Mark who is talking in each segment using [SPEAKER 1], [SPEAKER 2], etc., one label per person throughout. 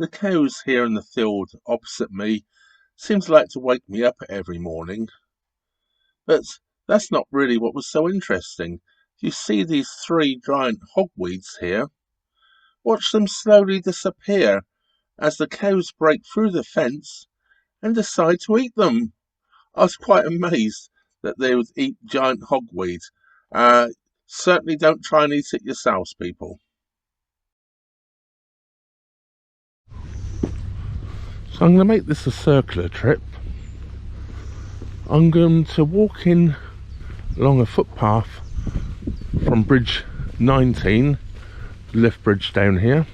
[SPEAKER 1] The cows here in the field opposite me seem to like to wake me up every morning. But that's not really what was so interesting. You see these 3 giant hogweeds here? Watch them slowly disappear as the cows break through the fence and decide to eat them. I was quite amazed that they would eat giant hogweed. Certainly don't try and eat it yourselves, people. So I'm going to make this a circular trip. I'm going to walk in along a footpath from Bridge 19, the lift bridge down here,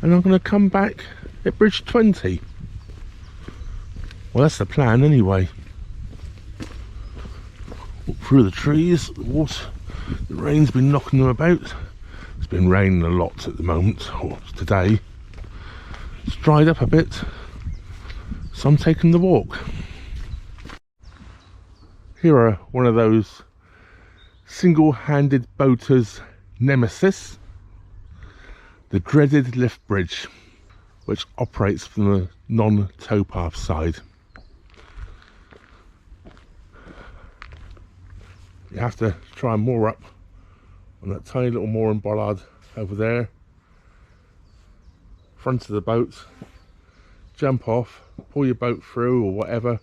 [SPEAKER 1] and I'm going to come back at Bridge 20. Well, that's the plan anyway. Walk through the trees, the water, the rain's been knocking them about. It's been raining a lot at the moment, or today. It's dried up a bit, so I'm taking the walk. Here are one of those single-handed boaters' nemesis, the dreaded lift bridge, which operates from the non-towpath side. You have to try and moor up on that tiny little mooring bollard over there, front of the boat, jump off, pull your boat through or whatever.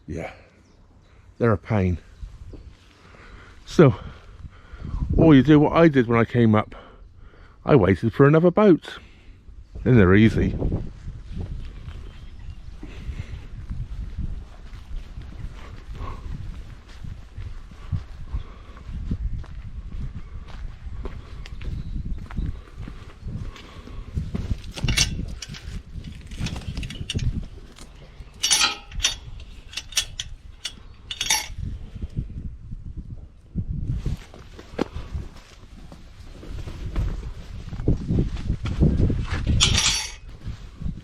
[SPEAKER 1] Yeah, they're a pain. So, or you do what I did when I came up. I waited for another boat. Then they're easy.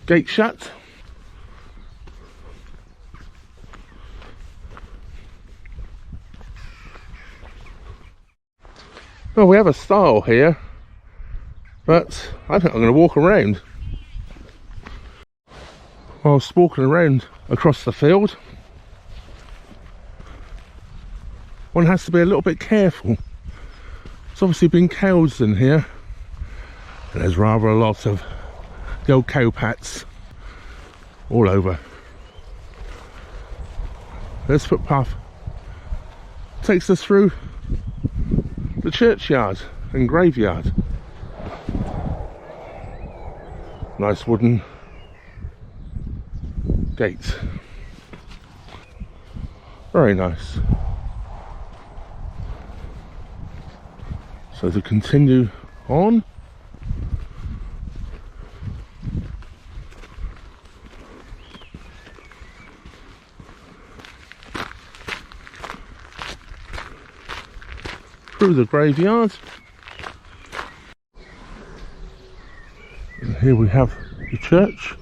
[SPEAKER 1] Gate shut. Well, we have a stile here, but I think I'm going to walk around. Whilst walking around across the field, one has to be a little bit careful. There's obviously been cows in here, and there's rather a lot of the old cow pats all over. This footpath takes us through the churchyard and graveyard. Nice wooden gate. Very nice. So to continue on, through the graveyard, and here we have the church.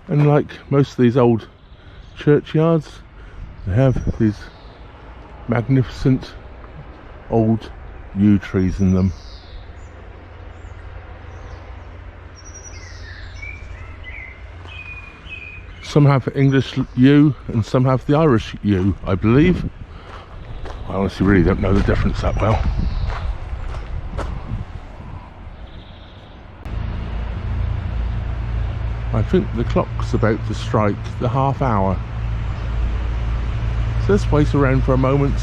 [SPEAKER 1] And like most of these old churchyards, they have these magnificent old yew trees in them. Some have English yew and some have the Irish yew, I believe. I honestly really don't know the difference that well. I think the clock's about to strike the half hour. So let's wait around for a moment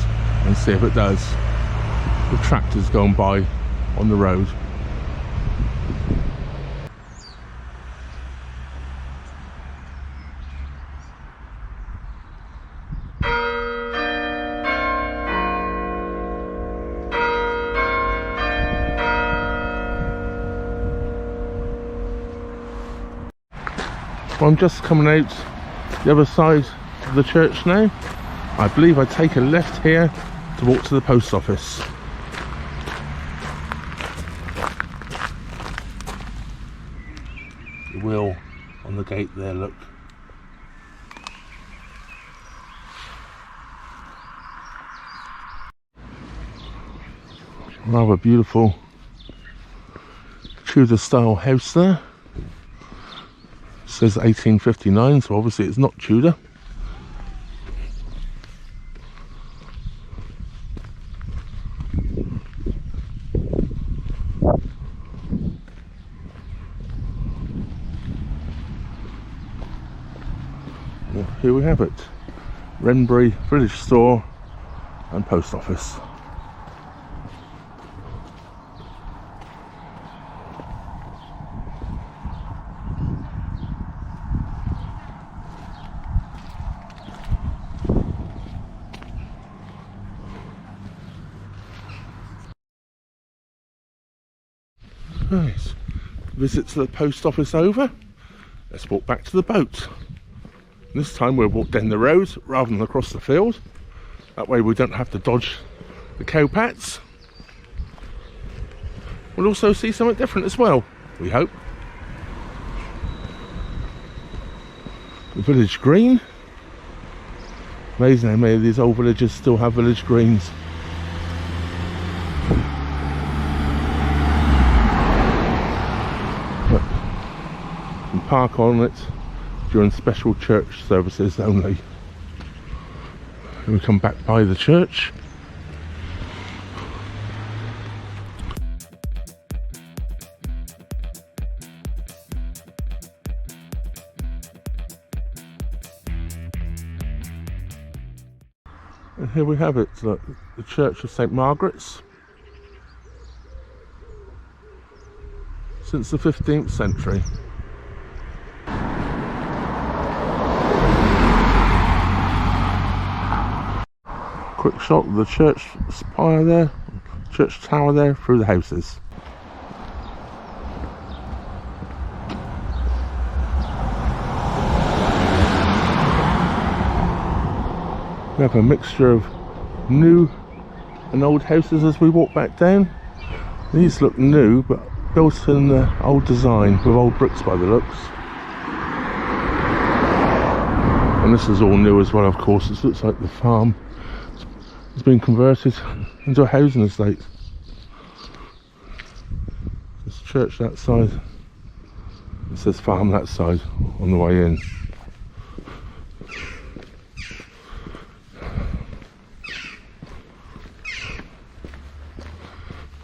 [SPEAKER 1] and see if it does. The tractor's going by on the road. Well, I'm just coming out the other side of the church now. I believe I take a left here to walk to the post office. on the gate there, look. Rather beautiful Tudor style house there. It says 1859, so obviously it's not Tudor. Well, here we have it, Wrenbury village store and post office. Right, visit to the post office over. Let's walk back to the boat. This time we'll walk down the road rather than across the field. That way we don't have to dodge the cowpats. We'll also see something different as well, we hope. The village green. Amazing how many of these old villages still have village greens. But you can park on it during special church services only. And we come back by the church. And here we have it, look, the Church of St. Margaret's. Since the 15th century. Quick shot of the church spire there, church tower there through the houses. We have a mixture of new and old houses as we walk back down. These look new but built in the old design with old bricks by the looks. And this is all new as well, of course. It looks like the farm has been converted into a housing estate. There's a church that side. It says farm that side on the way in.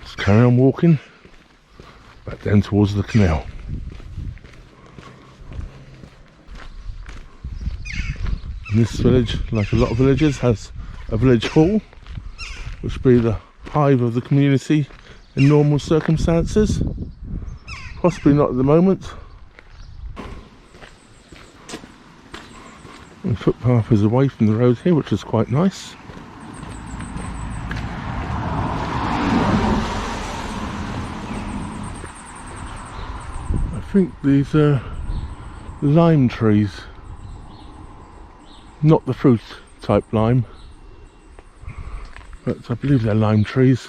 [SPEAKER 1] Let's carry on walking back down towards the canal. And this village, like a lot of villages, has a village hall, which would be the hive of the community in normal circumstances. Possibly not at the moment. The footpath is away from the road here, which is quite nice. I think these are lime trees, not the fruit type lime, but I believe they're lime trees.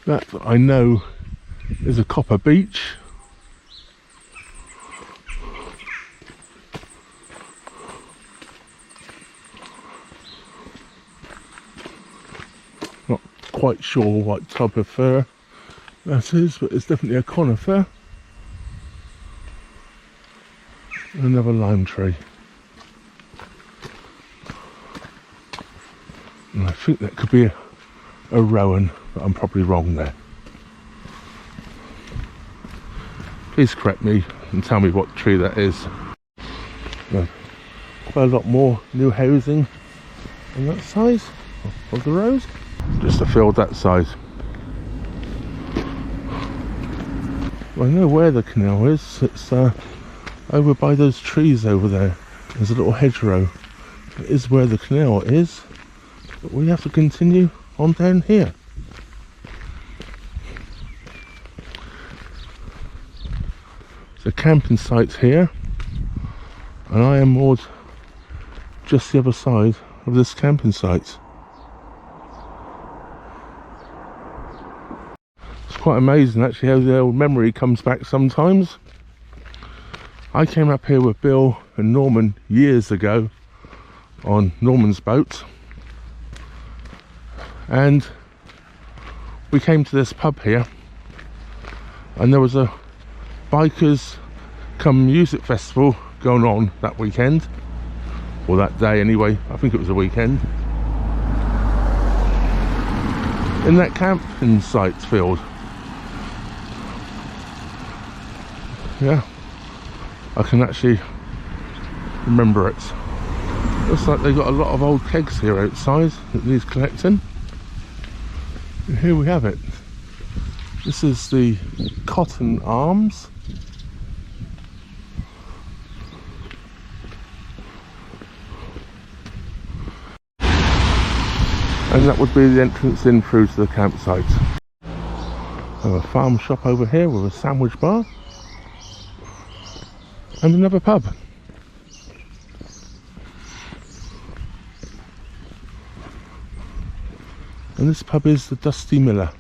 [SPEAKER 1] That I know is a copper beech. Not quite sure what type of fir that is, but it's definitely a conifer. Another lime tree. And I think that could be a rowan, but I'm probably wrong there. Please correct me and tell me what tree that is. Quite a lot more new housing on that side of the road. Just a field that side. Well, I know where the canal is. It's over by those trees over there. There's a little hedgerow. It is where the canal is. But we have to continue on down here. So camping sites here, and I am moored just the other side of this camping site. It's quite amazing actually how the old memory comes back sometimes. I came up here with Bill and Norman years ago on Norman's boat, and we came to this pub here, and there was a bikers come music festival going on that weekend, or that day anyway. I think it was a weekend, in that camping site field. Yeah, I can actually remember it. Looks like they've got a lot of old kegs here outside that needs collecting. And here we have it. This is the Cotton Arms. And that would be the entrance in through to the campsite. I have a farm shop over here with a sandwich bar. And another pub. And this pub is the Dusty Miller.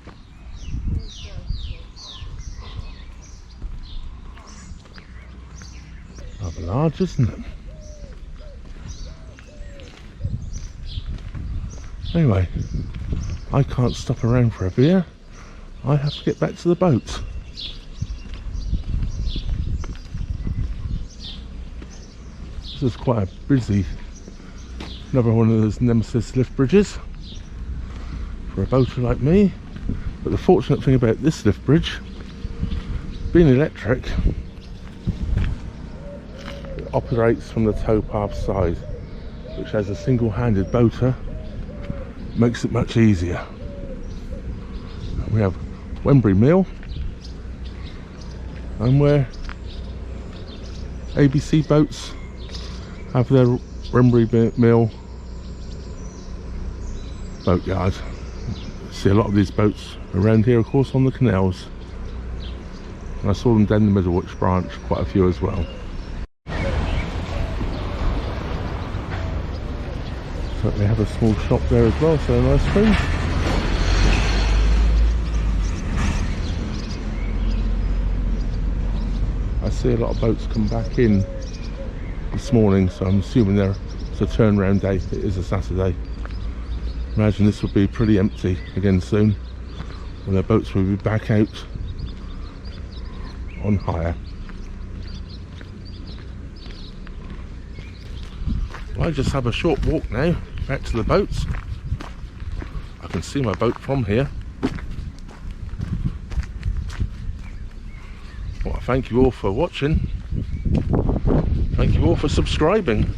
[SPEAKER 1] Rather large, isn't it? Anyway, I can't stop around for a beer. I have to get back to the boat. This is quite a busy, another one of those Nemesis lift bridges for a boater like me. But the fortunate thing about this lift bridge, being electric, it operates from the towpath side, which as a single-handed boater makes it much easier. We have Wrenbury Mill, and where ABC boats have their Wrenbury Mill boatyard. See a lot of these boats around here, of course, on the canals. And I saw them down the Middlewich branch, quite a few as well. So they have a small shop there as well, so nice thing. I see a lot of boats come back in this morning, so I'm assuming it's a turnaround day. It is a Saturday. Imagine this will be pretty empty again soon, when their boats will be back out on hire. I just have a short walk now back to the boats. I can see my boat from here. Well, thank you all for watching. Thank you all for subscribing.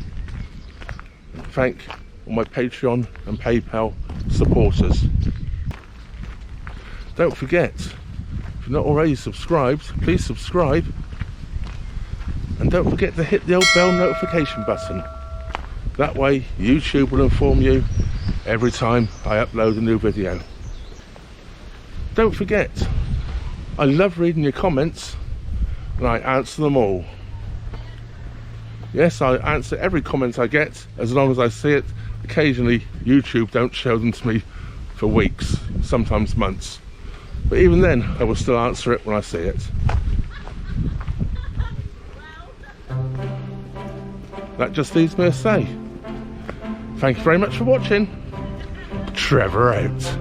[SPEAKER 1] Thank all my Patreon and PayPal supporters. Don't forget, if you're not already subscribed, please subscribe. And don't forget to hit the old bell notification button. That way YouTube will inform you every time I upload a new video. Don't forget, I love reading your comments and I answer them all. Yes, I answer every comment I get as long as I see it. Occasionally YouTube don't show them to me for weeks, sometimes months. But even then I will still answer it when I see it. That just leaves me to say, thank you very much for watching. Trevor out.